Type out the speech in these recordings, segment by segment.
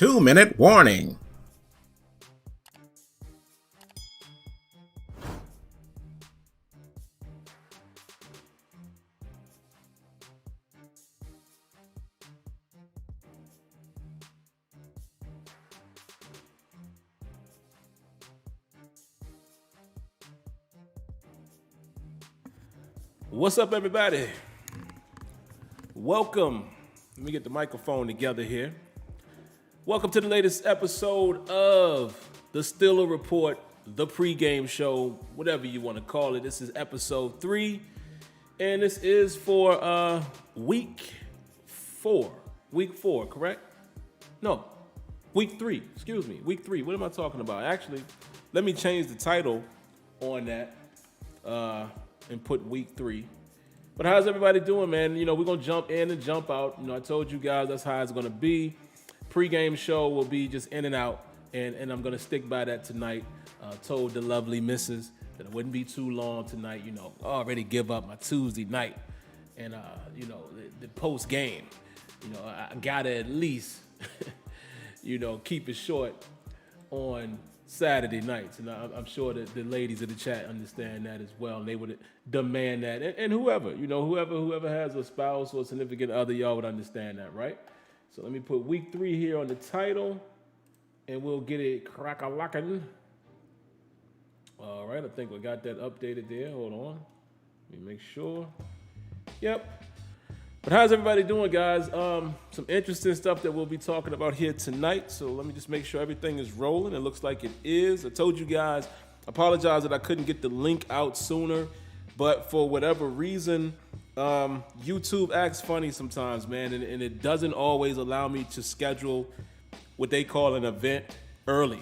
2-minute warning. What's up, everybody? Welcome. Let me get the microphone together here. Welcome to the latest episode of the Steeler Report, the pregame show, whatever you want to call it. This is episode 3, and this is for week 4. Week 4, correct? No, week 3. Excuse me, week 3. What am I talking about? Actually, let me change the title on that. And put week 3. But how's everybody doing, man? You know, we're going to jump in and jump out. You know, I told you guys that's how it's going to be. Pre-game show will be just in and out, and I'm going to stick by that tonight. Told the lovely missus that it wouldn't be too long tonight. You know, I already give up my Tuesday night and, you know, the post-game. You know, I got to at least, you know, keep it short on Saturday nights, and I'm sure that the ladies in the chat understand that as well, and they would demand that, and whoever has a spouse or a significant other, y'all would understand that, right? So let me put week 3 here on the title, and we'll get it crack-a-lockin'. All right, I think we got that updated there. Hold on, let me make sure. Yep. But how's everybody doing, guys? Some interesting stuff that we'll be talking about here tonight. So let me just make sure everything is rolling. It looks like it is. I told you guys, apologize that I couldn't get the link out sooner. But for whatever reason, YouTube acts funny sometimes, man. And it doesn't always allow me to schedule what they call an event early.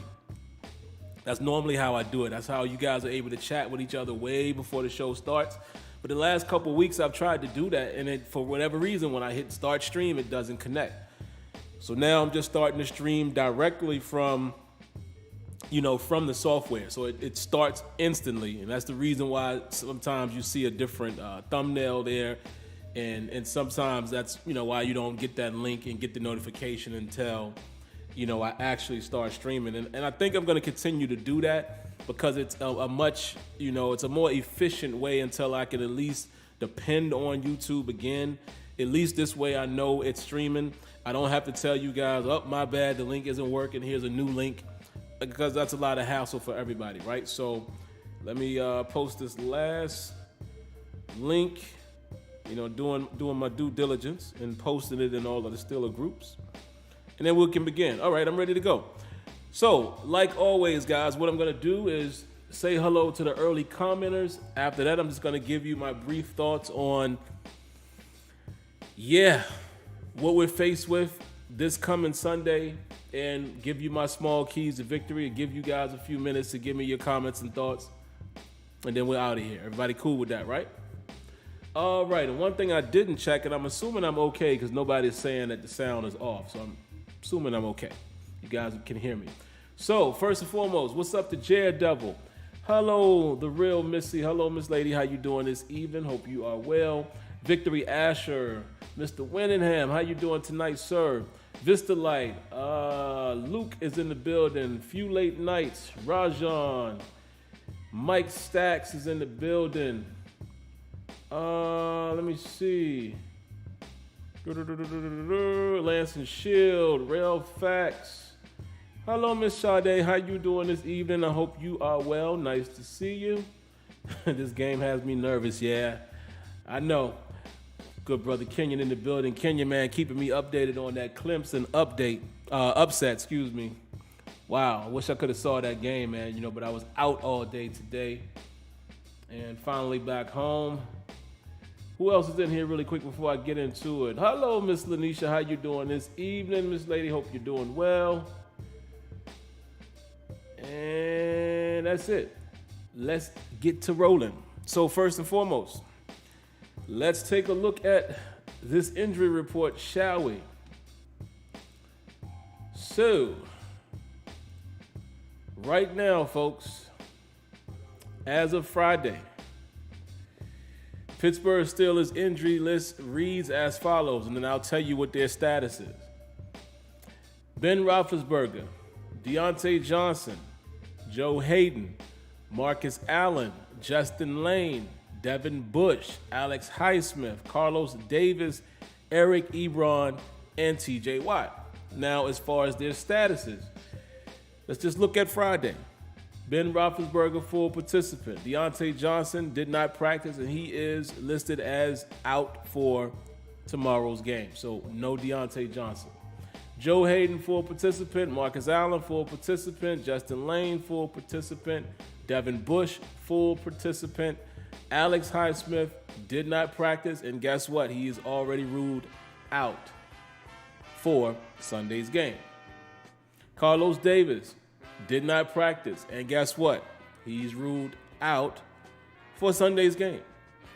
That's normally how I do it. That's how you guys are able to chat with each other way before the show starts. But the last couple of weeks, I've tried to do that, and for whatever reason, when I hit start stream, it doesn't connect. So now I'm just starting to stream directly from, you know, from the software. So it starts instantly, and that's the reason why sometimes you see a different thumbnail there, and sometimes that's, you know, why you don't get that link and get the notification until, you know, I actually start streaming. And I think I'm going to continue to do that, because it's a much, you know, it's a more efficient way until I can at least depend on YouTube again. At least this way I know it's streaming. I don't have to tell you guys, oh, my bad, the link isn't working, here's a new link, because that's a lot of hassle for everybody, right? So let me post this last link, you know, doing my due diligence and posting it in all of the Steeler groups. And then we can begin. All right, I'm ready to go. So, like always, guys, what I'm going to do is say hello to the early commenters. After that, I'm just going to give you my brief thoughts on, what we're faced with this coming Sunday, and give you my small keys to victory, and give you guys a few minutes to give me your comments and thoughts, and then we're out of here. Everybody cool with that, right? All right, and one thing I didn't check, and I'm assuming I'm okay because nobody's saying that the sound is off, so I'm assuming I'm okay. You guys can hear me. So, first and foremost, what's up to Jared Devil? Hello, the real Missy. Hello, Miss Lady. How you doing this evening? Hope you are well. Victory Asher. Mr. Winningham, how you doing tonight, sir? Vista Light. Luke is in the building. Few late nights. Rajan. Mike Stacks is in the building. Let me see. Lance and Shield. Rail Facts. Hello, Miss Sade. How you doing this evening? I hope you are well. Nice to see you. This game has me nervous, yeah. I know. Good brother Kenyon in the building. Kenyon, man, keeping me updated on that Clemson upset, excuse me. Wow, I wish I could have saw that game, man, you know, but I was out all day today. And finally back home. Who else is in here really quick before I get into it? Hello, Miss Lanisha. How you doing this evening, Miss Lady? Hope you're doing well. And that's it. Let's get to rolling. So first and foremost, let's take a look at this injury report, shall we? So, right now, folks, as of Friday, Pittsburgh Steelers injury list reads as follows, and then I'll tell you what their status is. Ben Roethlisberger, Deontay Johnson, Joe Hayden, Marcus Allen, Justin Lane, Devin Bush, Alex Highsmith, Carlos Davis, Eric Ebron, and TJ Watt. Now, as far as their statuses, let's just look at Friday. Ben Roethlisberger, full participant. Deontay Johnson did not practice, and he is listed as out for tomorrow's game. So, no Deontay Johnson. Joe Hayden, full participant. Marcus Allen, full participant. Justin Lane, full participant. Devin Bush, full participant. Alex Highsmith did not practice, and guess what? He is already ruled out for Sunday's game. Carlos Davis did not practice, and guess what? He's ruled out for Sunday's game.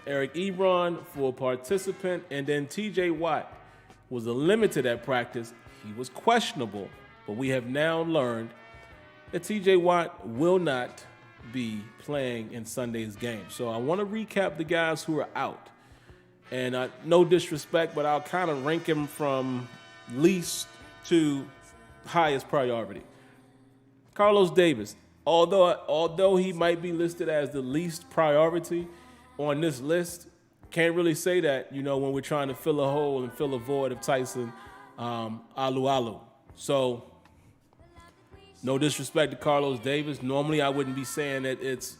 Eric Ebron, full participant, and then TJ Watt was limited at practice. He was questionable, but we have now learned that TJ Watt will not be playing in Sunday's game. So I want to recap the guys who are out. And no disrespect, but I'll kind of rank him from least to highest priority. Carlos Davis, although he might be listed as the least priority on this list, can't really say that, when we're trying to fill a hole and fill a void of Tyson Alualu. So, no disrespect to Carlos Davis. Normally, I wouldn't be saying that it's,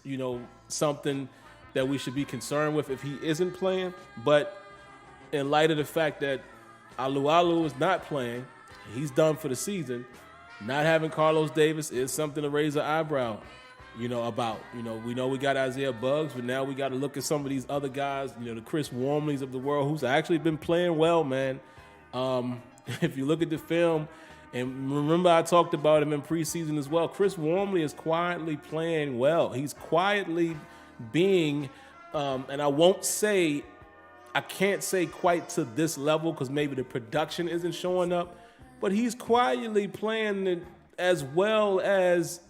something that we should be concerned with if he isn't playing. But in light of the fact that Alualu is not playing, he's done for the season, not having Carlos Davis is something to raise an eyebrow, about. We know we got Isaiah Buggs, but now we got to look at some of these other guys, the Chris Wormleys of the world, who's actually been playing well, man. If you look at the film, and remember I talked about him in preseason as well, Chris Wormley is quietly playing well. He's quietly being, and I can't say quite to this level because maybe the production isn't showing up, but he's quietly playing as well as,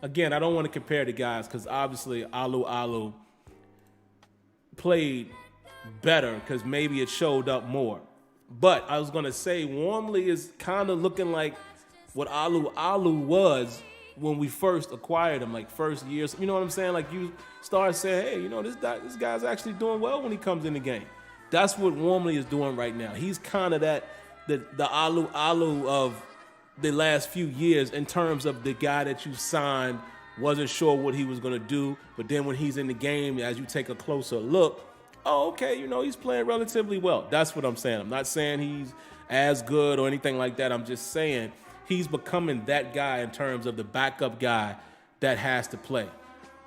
again, I don't want to compare the guys because obviously Alu played better because maybe it showed up more. But I was going to say Wormley is kind of looking like what Alu was when we first acquired him, like first year. You know what I'm saying? Like you start saying, hey, this guy's actually doing well when he comes in the game. That's what Wormley is doing right now. He's kind of the Alu of the last few years in terms of the guy that you signed, wasn't sure what he was going to do, but then when he's in the game, as you take a closer look, oh, okay, he's playing relatively well. That's what I'm saying. I'm not saying he's as good or anything like that. I'm just saying he's becoming that guy in terms of the backup guy that has to play.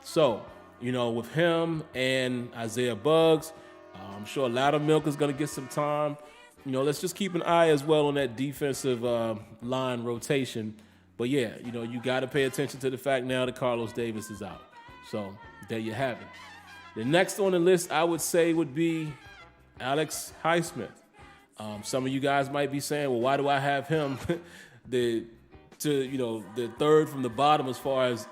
So, with him and Isaiah Buggs, I'm sure Loudermilk is going to get some time. Let's just keep an eye as well on that defensive line rotation. But yeah, you got to pay attention to the fact now that Carlos Davis is out. So there you have it. The next on the list, I would say, would be Alex Highsmith. Some of you guys might be saying, well, why do I have him the third from the bottom as far as,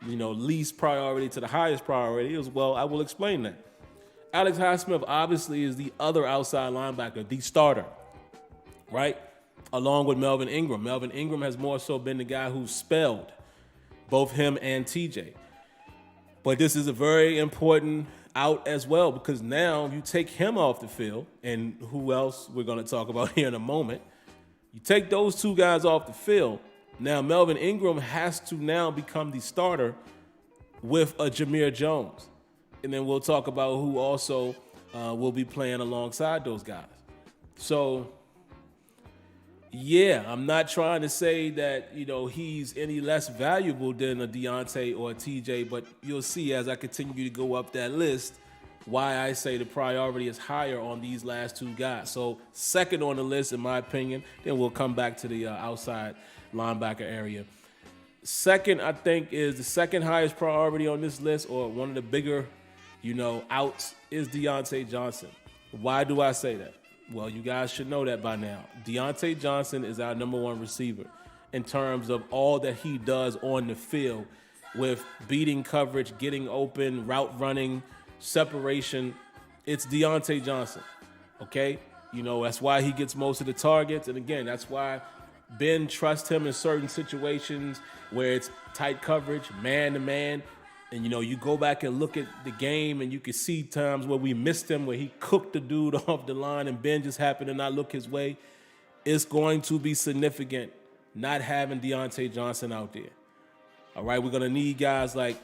least priority to the highest priority? Well, I will explain that. Alex Highsmith obviously is the other outside linebacker, the starter, right? Along with Melvin Ingram. Melvin Ingram has more so been the guy who's spelled both him and TJ. But this is a very important out as well because now you take him off the field, and who else we're going to talk about here in a moment. You take those two guys off the field. Now Melvin Ingram has to now become the starter with a Jameer Jones. And then we'll talk about who also will be playing alongside those guys. So, yeah, I'm not trying to say that, he's any less valuable than a Deontay or a TJ, but you'll see as I continue to go up that list why I say the priority is higher on these last two guys. So, second on the list, in my opinion, then we'll come back to the outside linebacker area. Second, I think, is the second highest priority on this list, or one of the bigger outs, is Deontay Johnson. Why do I say that? Well, you guys should know that by now. Deontay Johnson is our number one receiver in terms of all that he does on the field with beating coverage, getting open, route running, separation. It's Deontay Johnson, okay? That's why he gets most of the targets. And again, that's why Ben trusts him in certain situations where it's tight coverage, man to man. And, you go back and look at the game and you can see times where we missed him, where he cooked the dude off the line and Ben just happened to not look his way. It's going to be significant not having Deontay Johnson out there. All right, we're going to need guys like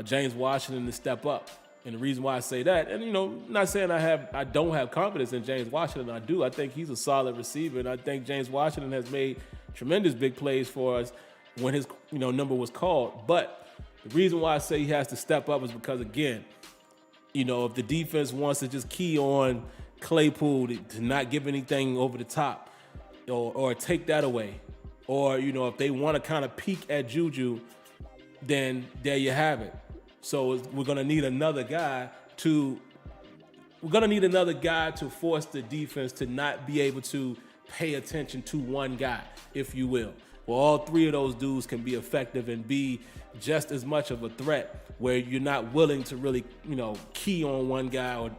James Washington to step up. And the reason why I say that, and, not saying I don't have confidence in James Washington. I do. I think he's a solid receiver, and I think James Washington has made tremendous big plays for us when his, number was called. But the reason why I say he has to step up is because, again, if the defense wants to just key on Claypool to not give anything over the top or take that away, or, if they want to kind of peek at Juju, then there you have it. So we're going to need another guy to force the defense to not be able to pay attention to one guy, if you will. Well, all three of those dudes can be effective and be just as much of a threat where you're not willing to really, key on one guy or,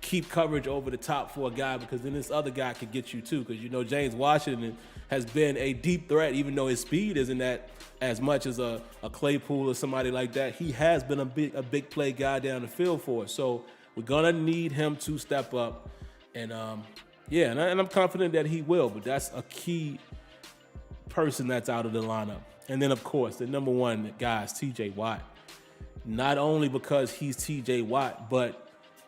keep coverage over the top for a guy, because then this other guy could get you too. Because, James Washington has been a deep threat, even though his speed isn't that as much as a Claypool or somebody like that. He has been a big play guy down the field for us. So we're going to need him to step up. And, and I'm confident that he will. But that's a key person that's out of the lineup. And then, of course, the number one guy is T.J. Watt. Not only because he's T.J. Watt, but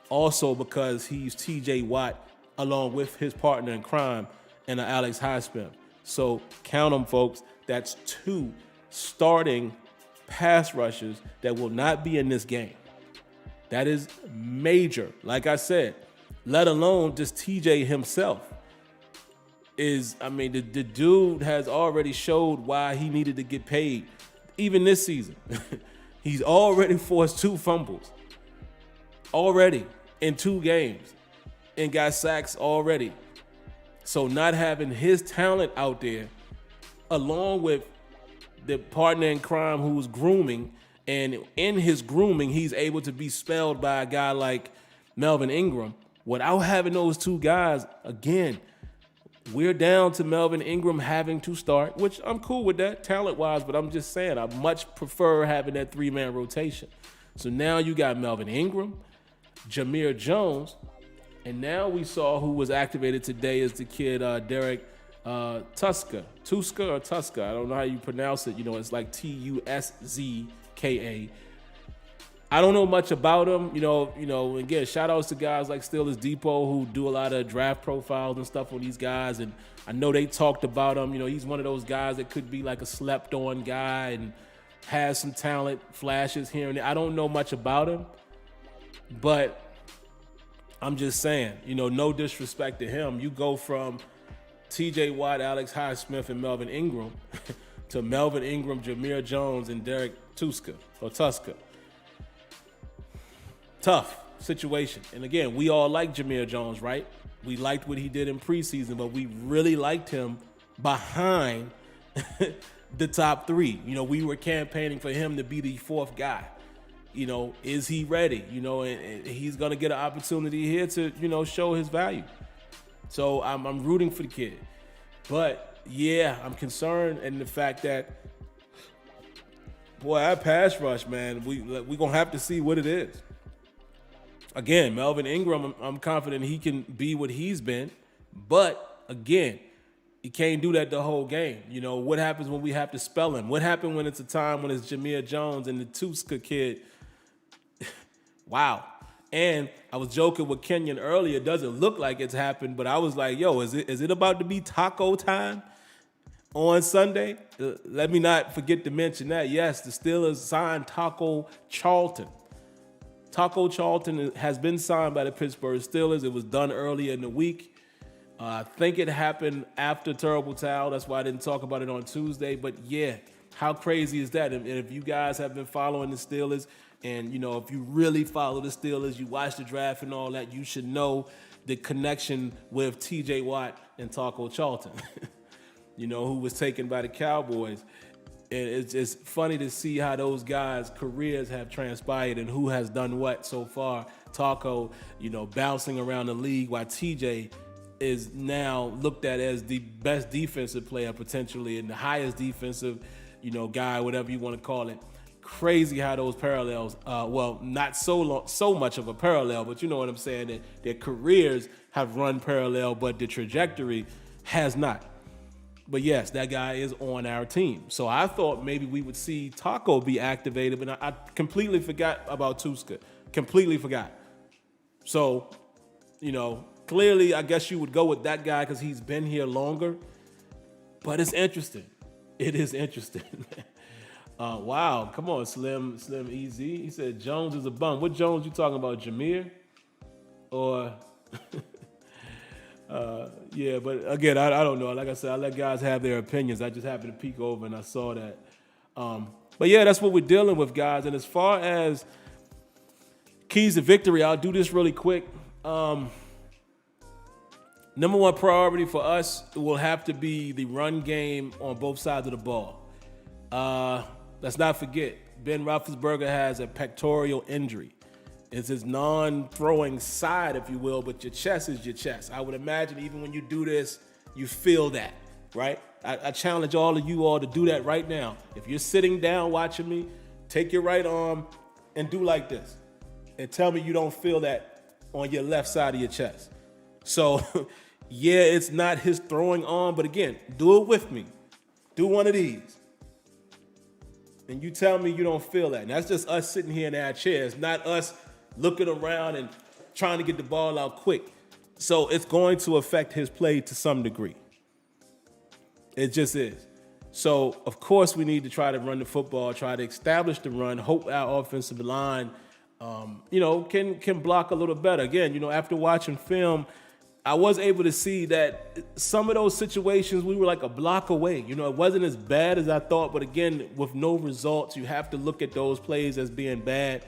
also because he's T.J. Watt along with his partner in crime and Alex Highsmith. So count them, folks. That's 2 starting pass rushers that will not be in this game. That is major. Like I said, let alone just TJ himself. The dude has already showed why he needed to get paid. Even this season, he's already forced 2 fumbles. Already in 2 games and got sacks already. So not having his talent out there, along with the partner in crime who's grooming, and in his grooming, he's able to be spelled by a guy like Melvin Ingram. Without having those 2 guys, again, we're down to Melvin Ingram having to start, which I'm cool with that talent-wise, but I'm just saying I much prefer having that 3-man rotation. So now you got Melvin Ingram, Jameer Jones, and now we saw who was activated today is the kid Derek Tuska. I don't know how you pronounce it. It's like Tuszka. I don't know much about him. Again, shout outs to guys like Steelers Depot who do a lot of draft profiles and stuff on these guys. And I know they talked about him. He's one of those guys that could be like a slept on guy and has some talent, flashes here and there. I don't know much about him, but I'm just saying, no disrespect to him. You go from T.J. Watt, Alex Highsmith, and Melvin Ingram to Melvin Ingram, Jameer Jones, and Derek Tuszka. Tough situation. And again, we all like Jameer Jones, right? We liked what he did in preseason, but we really liked him behind the top 3. We were campaigning for him to be the 4th guy. Is he ready? And he's going to get an opportunity here to, show his value. So I'm rooting for the kid. But, yeah, I'm concerned in the fact that, boy, our pass rush, man, we're going to have to see what it is. Again, Melvin Ingram, I'm confident he can be what he's been. But, again, he can't do that the whole game. What happens when we have to spell him? What happened when it's a time when it's Jameer Jones and the Tuszka kid? Wow. And I was joking with Kenyon earlier. It doesn't look like it's happened, but I was like, yo, is it about to be taco time on Sunday? Let me not forget to mention that. Yes, the Steelers signed Taco Charlton. Taco Charlton has been signed by the Pittsburgh Steelers. It was done earlier in the week. I think it happened after Terrible Towel. That's why I didn't talk about it on Tuesday. But, yeah, how crazy is that? And if you guys have been following the Steelers, and, if you really follow the Steelers, you watch the draft and all that, you should know the connection with T.J. Watt and Taco Charlton, who was taken by the Cowboys. And it's funny to see how those guys' careers have transpired and who has done what so far. Taco, bouncing around the league while T.J. is now looked at as the best defensive player potentially and the highest defensive, guy, whatever you want to call it. Crazy how those parallels, not so much of a parallel, but you know what I'm saying, that their careers have run parallel, but the trajectory has not. But yes, that guy is on our team. So I thought maybe we would see Taco be activated, but I completely forgot about Tuska. Completely forgot. So, clearly I guess you would go with that guy because he's been here longer. But it's interesting. It is interesting. Wow, come on, Slim Easy. He said Jones is a bum. What Jones you talking about, Jameer? Or... yeah, but again, I don't know. Like I said, I let guys have their opinions. I just happened to peek over and I saw that. But yeah, that's what we're dealing with, guys. And as far as keys to victory, I'll do this really quick. Number one priority for us will have to be the run game on both sides of the ball. Let's not forget, Ben Roethlisberger has a pectoral injury. It's his non-throwing side, if you will, but your chest is your chest. I would imagine even when you do this, you feel that, right? I challenge all of you all to do that right now. If you're sitting down watching me, take your right arm and do like this. And tell me you don't feel that on your left side of your chest. So, yeah, it's not his throwing arm, but again, do it with me. Do one of these. And you tell me you don't feel that. And that's just us sitting here in our chairs, not us looking around and trying to get the ball out quick. So it's going to affect his play to some degree. It just is. So, of course, we need to try to run the football, try to establish the run, hope our offensive line, can block a little better. Again, after watching film, I was able to see that some of those situations we were like a block away. It wasn't as bad as I thought, but again, with no results, you have to look at those plays as being bad.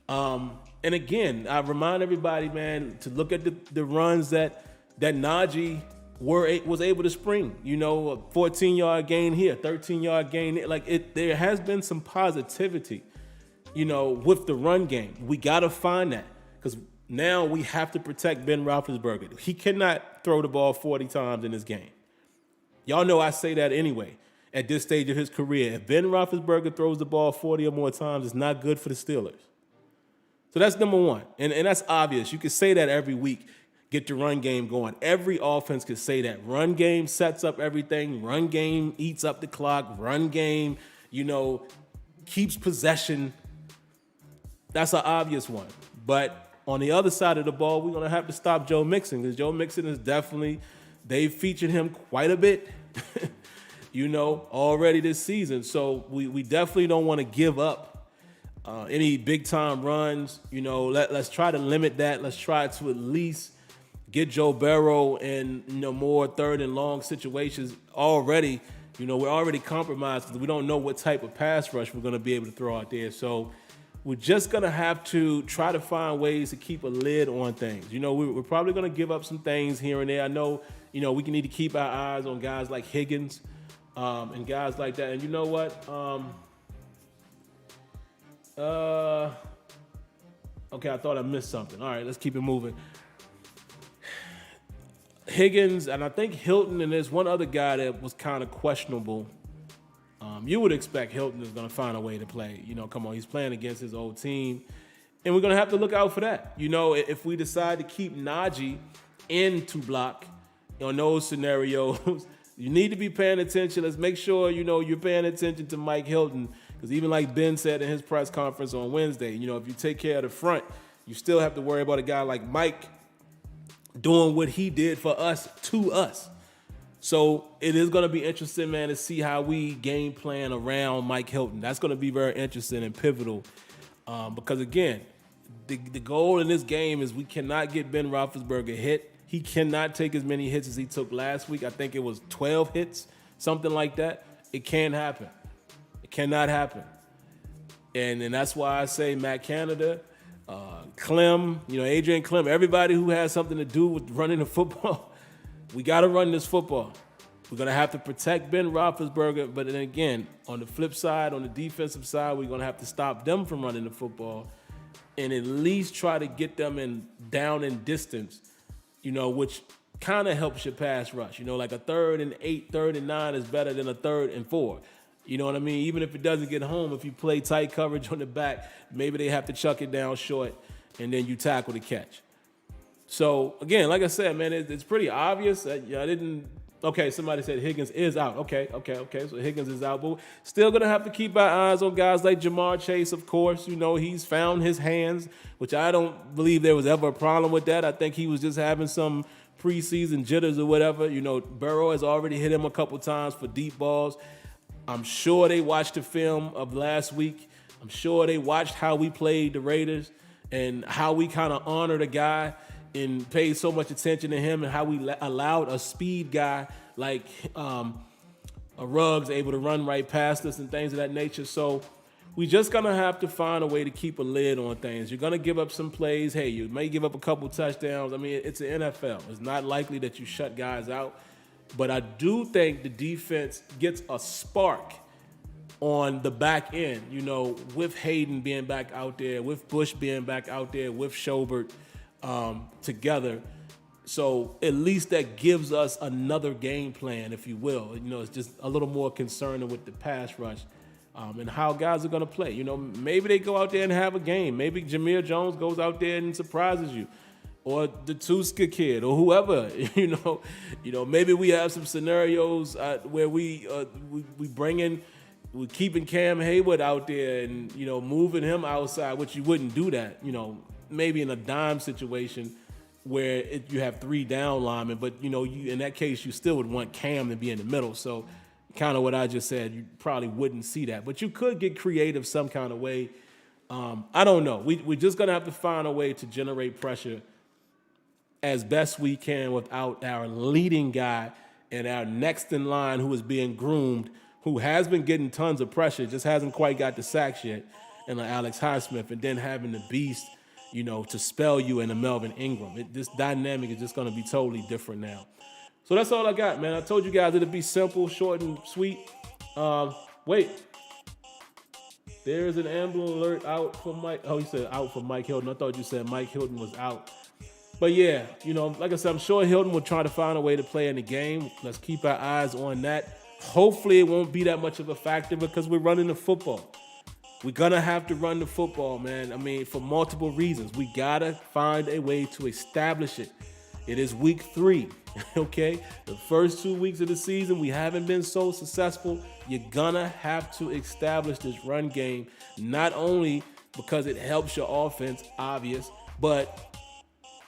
And again, I remind everybody, man, to look at the runs that Najee was able to spring. A 14-yard gain here, 13-yard gain. There has been some positivity, with the run game. We got to find that because now we have to protect Ben Roethlisberger. He cannot throw the ball 40 times in this game. Y'all know I say that anyway at this stage of his career. If Ben Roethlisberger throws the ball 40 or more times, it's not good for the Steelers. So that's number one. And that's obvious. You can say that every week, get the run game going. Every offense can say that. Run game sets up everything. Run game eats up the clock. Run game, keeps possession. That's an obvious one. But on the other side of the ball, we're going to have to stop Joe Mixon because Joe Mixon is they've featured him quite a bit, already this season. So we definitely don't want to give up any big-time runs. Let's try to limit that. Let's try to at least get Joe Burrow in more third and long situations already. We're already compromised because we don't know what type of pass rush we're going to be able to throw out there. So we're just going to have to try to find ways to keep a lid on things. We're probably going to give up some things here and there. I know, we need to keep our eyes on guys like Higgins and guys like that. And you know what? Okay, I thought I missed something. All right, let's keep it moving. Higgins, and I think Hilton, and there's one other guy that was kind of questionable. You would expect Hilton is going to find a way to play. Come on, he's playing against his old team. And we're going to have to look out for that. If we decide to keep Najee in to block on those scenarios, you need to be paying attention. Let's make sure, you're paying attention to Mike Hilton. Because even like Ben said in his press conference on Wednesday, if you take care of the front, you still have to worry about a guy like Mike doing what he did for us to us. So it is going to be interesting, man, to see how we game plan around Mike Hilton. That's going to be very interesting and pivotal because, again, the goal in this game is we cannot get Ben Roethlisberger hit. He cannot take as many hits as he took last week. I think it was 12 hits, something like that. It can't happen. It cannot happen. And that's why I say Matt Canada, Clem, Adrian Clem, everybody who has something to do with running the football, we got to run this football. We're going to have to protect Ben Roethlisberger, but then again, on the flip side, on the defensive side, we're going to have to stop them from running the football and at least try to get them down in distance, which kind of helps your pass rush. Like a 3rd and 8, 3rd and 9 is better than a 3rd and 4. You know what I mean? Even if it doesn't get home, if you play tight coverage on the back, maybe they have to chuck it down short, and then you tackle the catch. So, again, like I said, man, it's pretty obvious. Okay, somebody said Higgins is out. Okay. So Higgins is out. But still going to have to keep our eyes on guys like Jamar Chase, of course. He's found his hands, which I don't believe there was ever a problem with that. I think he was just having some preseason jitters or whatever. Burrow has already hit him a couple times for deep balls. I'm sure they watched the film of last week. I'm sure they watched how we played the Raiders and how we kind of honored a guy and paid so much attention to him, and how we allowed a speed guy like a Ruggs able to run right past us and things of that nature. So we just going to have to find a way to keep a lid on things. You're going to give up some plays. Hey, you may give up a couple touchdowns. I mean, it's the NFL. It's not likely that you shut guys out. But I do think the defense gets a spark on the back end, with Hayden being back out there, with Bush being back out there, with Schobert together. So at least that gives us another game plan, if you will. It's just a little more concerning with the pass rush and how guys are going to play. Maybe they go out there and have a game. Maybe Jameer Jones goes out there and surprises you, or the Tuska kid, or whoever. Maybe we have some scenarios where we we're keeping Cam Hayward out there and moving him outside, which you wouldn't do that. Maybe in a dime situation where you have 3 down linemen, but in that case you still would want Cam to be in the middle. So kind of what I just said, you probably wouldn't see that, but you could get creative some kind of way. I don't know. We're just gonna have to find a way to generate pressure as best we can without our leading guy and our next in line who is being groomed, who has been getting tons of pressure, just hasn't quite got the sacks yet, and Alex Highsmith, and then having the beast, to spell you in a Melvin Ingram. This dynamic is just going to be totally different now. So that's all I got, man. I told you guys it'd be simple, short, and sweet. Wait. There's an Amber Alert out for Mike. Oh, you said out for Mike Hilton. I thought you said Mike Hilton was out. But yeah, like I said, I'm sure Hilton will try to find a way to play in the game. Let's keep our eyes on that. Hopefully it won't be that much of a factor because we're running the football. We're going to have to run the football, man. I mean, for multiple reasons. We got to find a way to establish it. It is week 3, okay? The first 2 weeks of the season, we haven't been so successful. You're going to have to establish this run game, not only because it helps your offense, obvious, but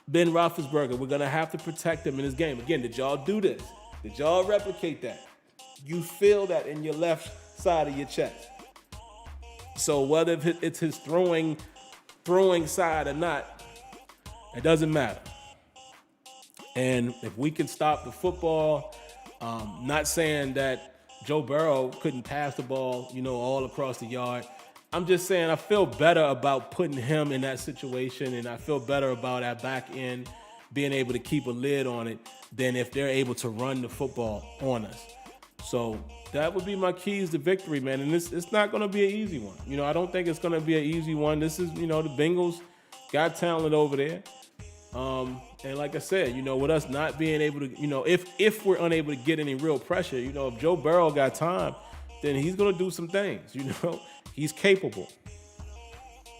Ben Roethlisberger, we're going to have to protect him in this game. Again, did y'all do this? Did y'all replicate that? You feel that in your left side of your chest. So whether it's his throwing side or not, it doesn't matter. And if we can stop the football, not saying that Joe Burrow couldn't pass the ball, all across the yard. I'm just saying I feel better about putting him in that situation, and I feel better about our back end being able to keep a lid on it than if they're able to run the football on us. So that would be my keys to victory, man. And it's not going to be an easy one. I don't think it's going to be an easy one. This is, the Bengals got talent over there. And like I said, with us not being able to, if we're unable to get any real pressure, if Joe Burrow got time, then he's going to do some things, He's capable.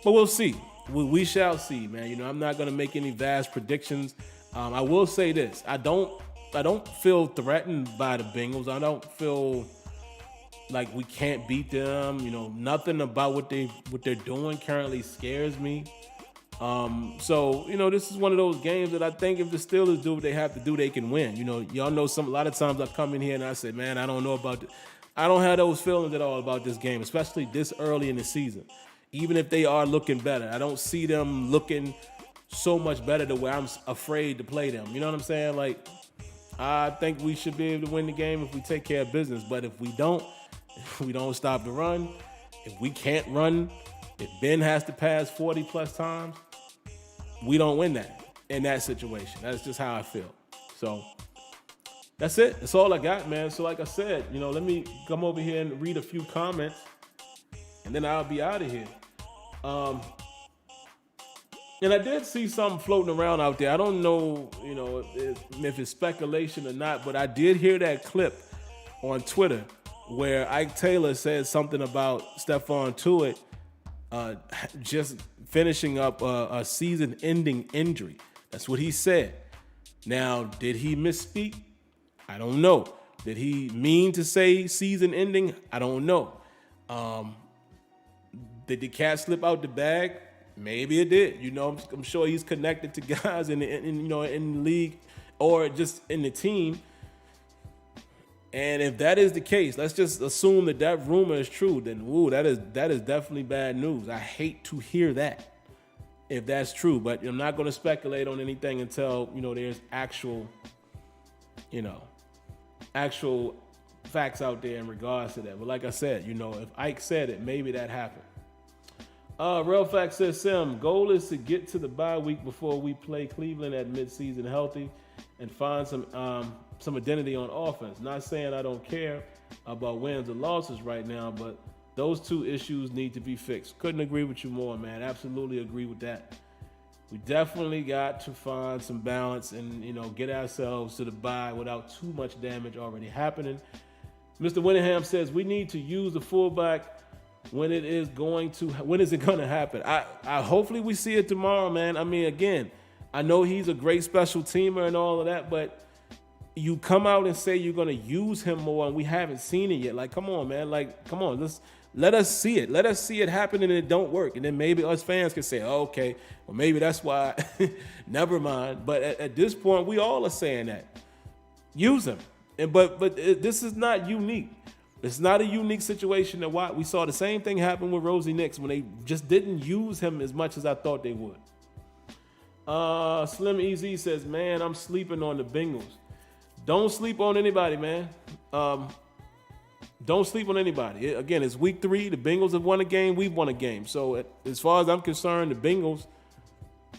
But we'll see. We shall see, man. I'm not going to make any vast predictions. I will say this. I don't feel threatened by the Bengals. I don't feel like we can't beat them. Nothing about what they're doing currently scares me. So this is one of those games that I think if the Steelers do what they have to do, they can win. Y'all know a lot of times I come in here and I say, man, I don't know about I don't have those feelings at all about this game, especially this early in the season. Even if they are looking better, I don't see them looking so much better to where I'm afraid to play them. You know what I'm saying? Like, I think we should be able to win the game if we take care of business. But if we don't stop the run, if we can't run, if Ben has to pass 40 plus times, we don't win that in that situation. That's just how I feel. So that's it. That's all I got, man. So like I said, let me come over here and read a few comments and then I'll be out of here. And I did see something floating around out there. I don't know, if it's speculation or not, but I did hear that clip on Twitter where Ike Taylor said something about Stephon Tuitt just finishing up a season-ending injury. That's what he said. Now, did he misspeak? I don't know. Did he mean to say season-ending? I don't know. Did the cat slip out the bag? Maybe it did. I'm sure he's connected to guys in the league or just in the team. And if that is the case, let's just assume that rumor is true. Then, that is definitely bad news. I hate to hear that if that's true, but I'm not going to speculate on anything until there's actual facts out there in regards to that. But like I said, if Ike said it, maybe that happened. Real Fact says, Sim, goal is to get to the bye week before we play Cleveland at midseason healthy and find some identity on offense. Not saying I don't care about wins or losses right now, but those two issues need to be fixed. Couldn't agree with you more, man. Absolutely agree with that. We definitely got to find some balance and, get ourselves to the bye without too much damage already happening. Mr. Winningham says we need to use the fullback. When is it going to happen? I hopefully we see it tomorrow, man. I mean, again, I know he's a great special teamer and all of that, but you come out and say you're going to use him more and we haven't seen it yet. Like, come on, man. Like, come on. Let us see it. Let us see it happen and it don't work. And then maybe us fans can say, oh, okay, well, maybe that's why. Never mind. But at this point, we all are saying that. Use him. But this is not unique. It's not a unique situation that we saw the same thing happen with Rosie Nix when they just didn't use him as much as I thought they would. Slim EZ says, man, I'm sleeping on the Bengals. Don't sleep on anybody, man. Don't sleep on anybody. Again, it's week 3. The Bengals have won a game. We've won a game. So as far as I'm concerned, the Bengals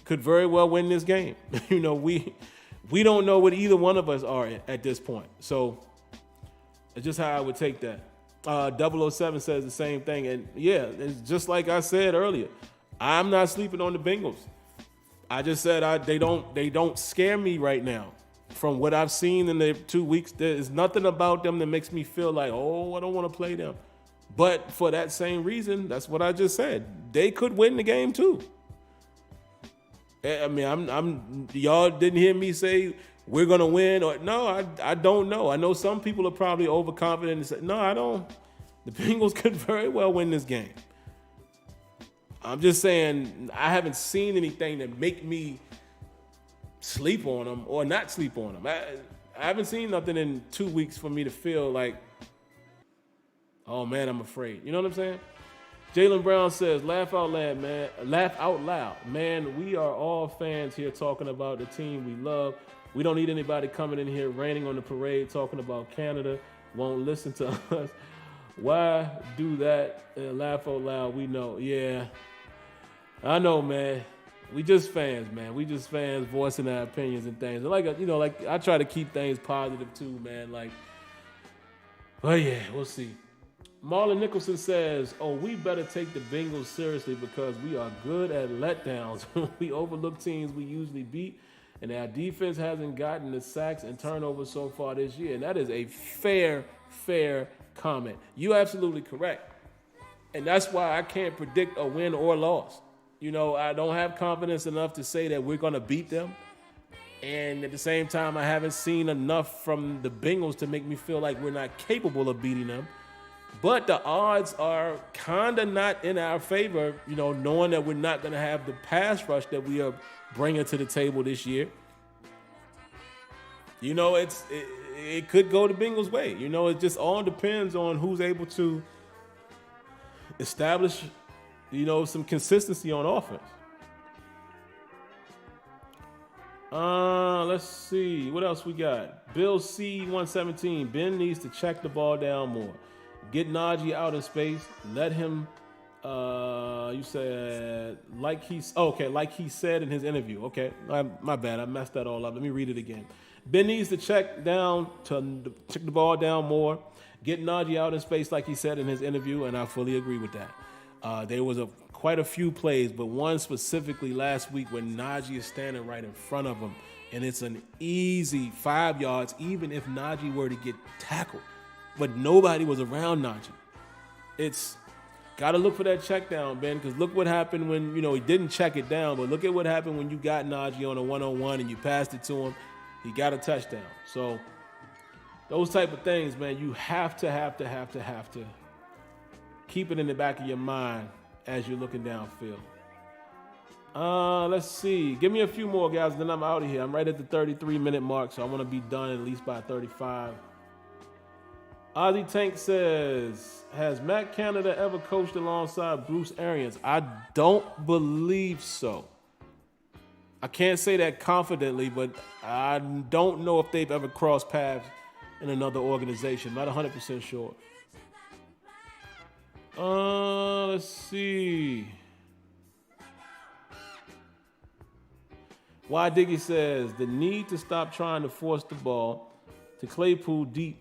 could very well win this game. We don't know what either one of us are at this point. So it's just how I would take that. 007 says the same thing. And yeah, it's just like I said earlier. I'm not sleeping on the Bengals. I just said they don't scare me right now. From what I've seen in the 2 weeks, there's nothing about them that makes me feel like, oh, I don't want to play them. But for that same reason, that's what I just said. They could win the game too. I mean, y'all didn't hear me say we're gonna win, or no, I don't know. I know some people are probably overconfident and say, no, I don't. The Bengals could very well win this game. I'm just saying I haven't seen anything that make me sleep on them or not sleep on them. I haven't seen nothing in 2 weeks for me to feel like, oh man, I'm afraid. You know what I'm saying? Jalen Brown says, laugh out loud, man. Laugh out loud. Man, we are all fans here talking about the team we love. We don't need anybody coming in here raining on the parade talking about Canada. Won't listen to us. Why do that? Laugh out loud. We know. Yeah. I know, man. We just fans, man. We just fans voicing our opinions and things. And like I try to keep things positive too, man. But yeah, we'll see. Marlon Nicholson says, oh, we better take the Bengals seriously because we are good at letdowns. We overlook teams we usually beat, and our defense hasn't gotten the sacks and turnovers so far this year. And that is a fair comment. You're absolutely correct. And that's why I can't predict a win or loss. I don't have confidence enough to say that we're going to beat them. And at the same time, I haven't seen enough from the Bengals to make me feel like we're not capable of beating them. But the odds are kind of not in our favor, knowing that we're not going to have the pass rush that we are bringing to the table this year. It could go the Bengals' way. It just all depends on who's able to establish some consistency on offense. Let's see. What else we got? Bill C117. Ben needs to check the ball down more. Get Najee out of space. Let him, you said, like he said in his interview. Okay, my bad. I messed that all up. Let me read it again. Ben needs to check the ball down more. Get Najee out in space like he said in his interview, and I fully agree with that. There was quite a few plays, but one specifically last week when Najee is standing right in front of him, and it's an easy 5 yards, even if Najee were to get tackled. But nobody was around Najee. It's got to look for that check down, Ben, because look what happened when, he didn't check it down, but look at what happened when you got Najee on a one-on-one and you passed it to him. He got a touchdown. So those type of things, man, you have to keep it in the back of your mind as you're looking downfield. Let's see. Give me a few more, guys, then I'm out of here. I'm right at the 33-minute mark, so I want to be done at least by 35. Ozzy Tank says, has Matt Canada ever coached alongside Bruce Arians? I don't believe so. I can't say that confidently, but I don't know if they've ever crossed paths in another organization. Not 100% sure. Let's see. Y Diggy says, the need to stop trying to force the ball to Claypool deep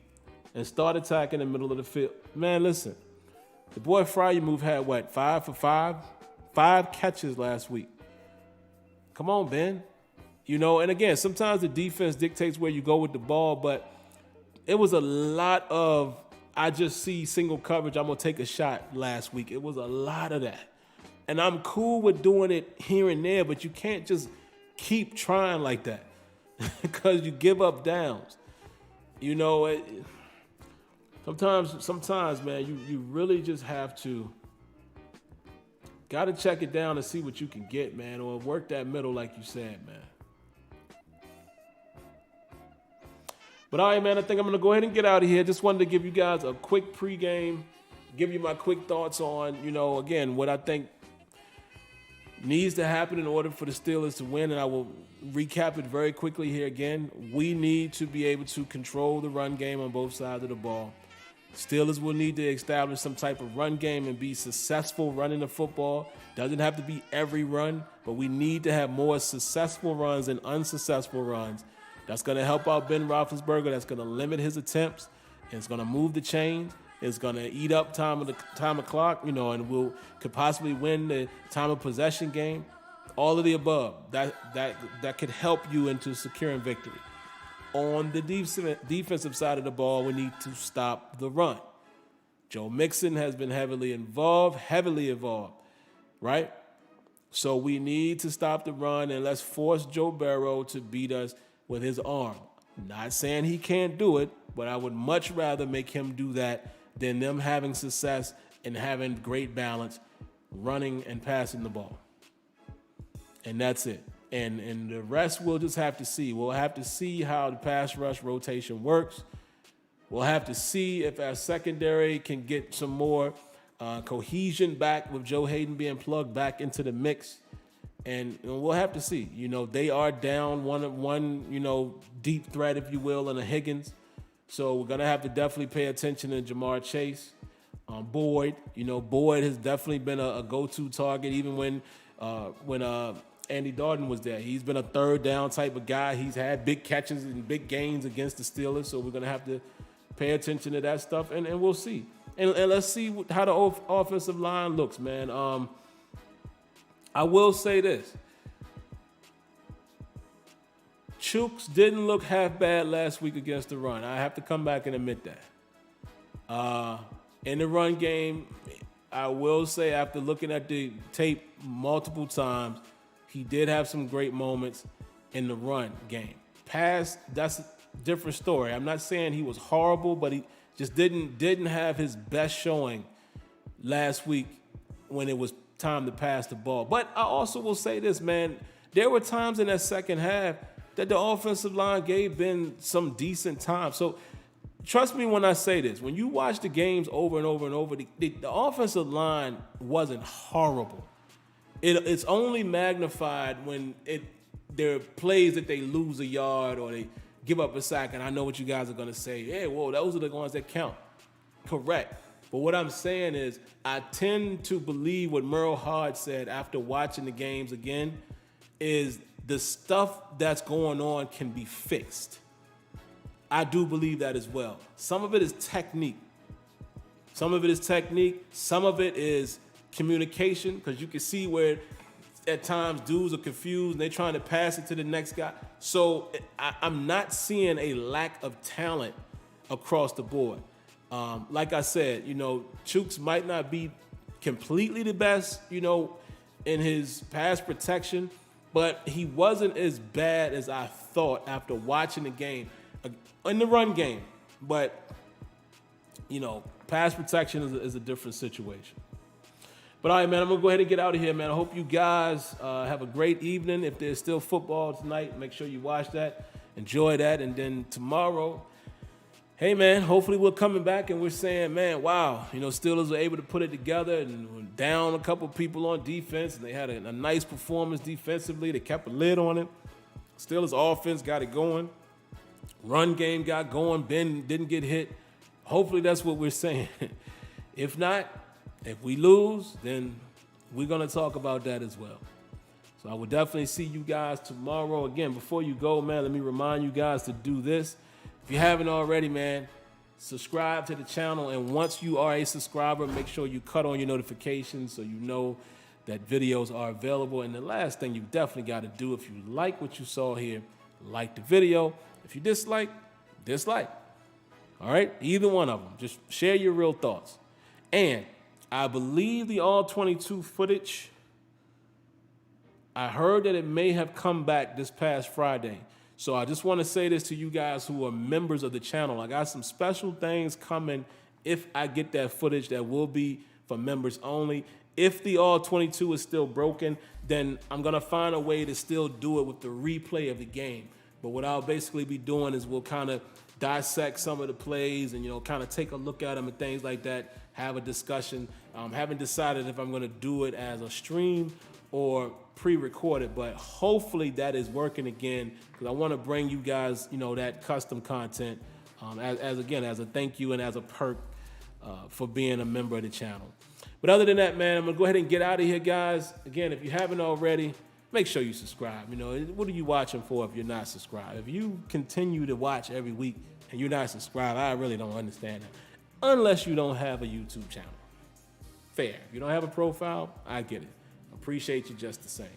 and start attacking in the middle of the field. Man, listen. The boy Fryermuth had, 5 for 5? 5 catches last week. Come on, Ben. And again, sometimes the defense dictates where you go with the ball, but it was a lot of, I just see single coverage, I'm going to take a shot last week. It was a lot of that. And I'm cool with doing it here and there, but you can't just keep trying like that because you give up downs. Sometimes, man, you really just have to got to check it down and see what you can get, man, or work that middle like you said, man. But all right, man, I think I'm going to go ahead and get out of here. Just wanted to give you guys a quick pregame, give you my quick thoughts on, again, what I think needs to happen in order for the Steelers to win, and I will recap it very quickly here again. We need to be able to control the run game on both sides of the ball. Steelers will need to establish some type of run game and be successful running the football. Doesn't have to be every run, but we need to have more successful runs than unsuccessful runs. That's going to help out Ben Roethlisberger. That's going to limit his attempts. And it's going to move the chains. It's going to eat up time of clock, and could possibly win the time of possession game. All of the above. That could help you into securing victory. On the defensive side of the ball, we need to stop the run. Joe Mixon has been heavily involved, right? So we need to stop the run, and let's force Joe Burrow to beat us with his arm. Not saying he can't do it, but I would much rather make him do that than them having success and having great balance, running and passing the ball. And that's it. And the rest we'll just have to see. We'll have to see how the pass rush rotation works. We'll have to see if our secondary can get some more cohesion back with Joe Hayden being plugged back into the mix. And we'll have to see. They are down one deep threat, if you will, in a Higgins. So we're going to have to definitely pay attention to Jamar Chase. Boyd. Boyd has definitely been a go-to target even when Andy Dalton was there. He's been a third down type of guy. He's had big catches and big gains against the Steelers, so we're going to have to pay attention to that stuff, and we'll see. And let's see how the offensive line looks, man. I will say this. Chooks didn't look half bad last week against the run. I have to come back and admit that. In the run game, I will say after looking at the tape multiple times, he did have some great moments in the run game. Pass, that's a different story. I'm not saying he was horrible, but he just didn't have his best showing last week when it was time to pass the ball. But I also will say this, man. There were times in that second half that the offensive line gave Ben some decent time. So trust me when I say this. When you watch the games over and over and over, the offensive line wasn't horrible. It's only magnified when there are plays that they lose a yard or they give up a sack, and I know what you guys are going to say. Hey, whoa, those are the ones that count. Correct. But what I'm saying is I tend to believe what Merle Hard said after watching the games again is the stuff that's going on can be fixed. I do believe that as well. Some of it is technique. Some of it is communication, because you can see where at times dudes are confused and they're trying to pass it to the next guy. So I'm not seeing a lack of talent across the board. Like I said, Chooks might not be completely the best, in his pass protection, but he wasn't as bad as I thought after watching the game, in the run game. But, pass protection is a different situation. But all right, man, I'm going to go ahead and get out of here, man. I hope you guys have a great evening. If there's still football tonight, make sure you watch that. Enjoy that. And then tomorrow, hey, man, hopefully we're coming back and we're saying, man, wow, Steelers were able to put it together and were down a couple people on defense, and they had a nice performance defensively. They kept a lid on it. Steelers offense got it going. Run game got going. Ben didn't get hit. Hopefully that's what we're saying. If not, if we lose, then we're going to talk about that as well. So I will definitely see you guys tomorrow. Again, before you go, man, let me remind you guys to do this. If you haven't already, man, subscribe to the channel. And once you are a subscriber, make sure you cut on your notifications so you know that videos are available. And the last thing you definitely got to do, if you like what you saw here, like the video. If you dislike. All right? Either one of them. Just share your real thoughts. And I believe the all-22 footage, I heard that it may have come back this past Friday. So I just want to say this to you guys who are members of the channel. I got some special things coming if I get that footage that will be for members only. If the all-22 is still broken, then I'm going to find a way to still do it with the replay of the game. But what I'll basically be doing is we'll kind of dissect some of the plays and, kind of take a look at them and things like that, have a discussion. Haven't decided if I'm going to do it as a stream or pre-recorded, but hopefully that is working again because I want to bring you guys, that custom content as a thank you and as a perk for being a member of the channel. But other than that, man, I'm going to go ahead and get out of here, guys. Again, if you haven't already, make sure you subscribe. What are you watching for if you're not subscribed? If you continue to watch every week and you're not subscribed, I really don't understand that. Unless you don't have a YouTube channel. Fair. If you don't have a profile, I get it. Appreciate you just the same.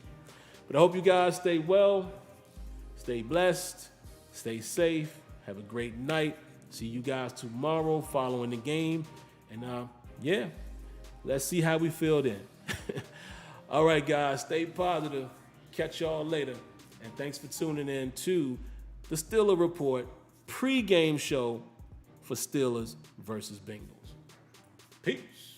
But I hope you guys stay well, stay blessed, stay safe, have a great night. See you guys tomorrow following the game. And let's see how we feel then. All right, guys, stay positive. Catch y'all later. And thanks for tuning in to the Steeler Report pregame show for Steelers versus Bengals. Peace.